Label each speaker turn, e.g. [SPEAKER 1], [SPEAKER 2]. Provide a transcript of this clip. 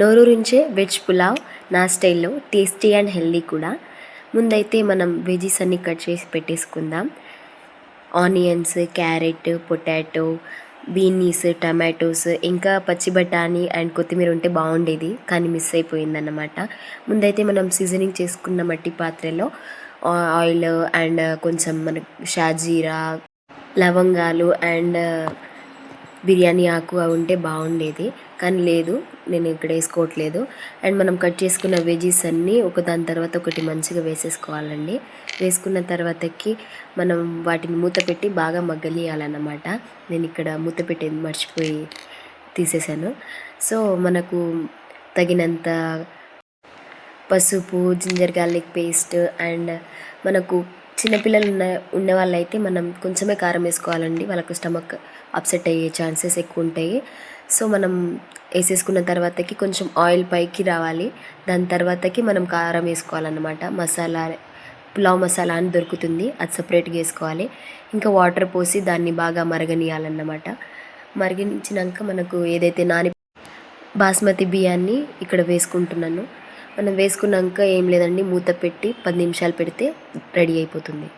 [SPEAKER 1] నోరూరించే veg pulao నా స్టైల్లో tasty and healthy కూడా. ముందైతే మనం వెజీస్ అన్నీ కట్ చేసి పెట్టేసుకుందాం. Onions, carrot, potato, beans, tomatoes, ఇంకా పచ్చి బఠానీ అండ్ కొత్తిమీర ఉంటే బాగుండేది, కానీ మిస్ అయిపోయిందన్నమాట. ముందైతే మనం సీజనింగ్ చేసుకున్న మట్టి పాత్రలో ఆయిల్ అండ్ కొంచెం మన షాజీరా, లవంగాలు అండ్ బిర్యానీ ఆకు అవి ఉంటే బాగుండేది, కానీ లేదు, నేను ఇక్కడ వేసుకోవట్లేదు. అండ్ మనం కట్ చేసుకున్న వెజీస్ అన్నీ ఒకదాని తర్వాత ఒకటి మంచిగా వేసేసుకోవాలండి. వేసుకున్న తర్వాతకి మనం వాటిని మూత పెట్టి బాగా మగ్గలియాలన్నమాట. నేను ఇక్కడ మూత పెట్టేది మర్చిపోయి తీసేసాను. సో మనకు తగినంత పసుపు, జింజర్ గార్లిక్ పేస్ట్ అండ్ మనకు చిన్నపిల్లలు ఉన్న వాళ్ళైతే మనం కొంచెమే కారం వేసుకోవాలండి, వాళ్ళకు స్టమక్ అప్సెట్ అయ్యే ఛాన్సెస్ ఎక్కువ ఉంటాయి. సో మనం వేసేసుకున్న తర్వాతకి కొంచెం ఆయిల్ పైకి రావాలి, దాని తర్వాతకి మనం కారం వేసుకోవాలన్నమాట. మసాలా, పులావ్ మసాలా అని దొరుకుతుంది, అది సపరేట్గా వేసుకోవాలి. ఇంకా వాటర్ పోసి దాన్ని బాగా మరగనియాలన్నమాట. మరిగించినాక మనకు ఏదైతే బాస్మతి బియ్యాన్ని ఇక్కడ వేసుకుంటున్నాను. మనం వేసుకున్నాక ఏం లేదండి, మూత పెట్టి 10 నిమిషాలు పెడితే రెడీ అయిపోతుంది.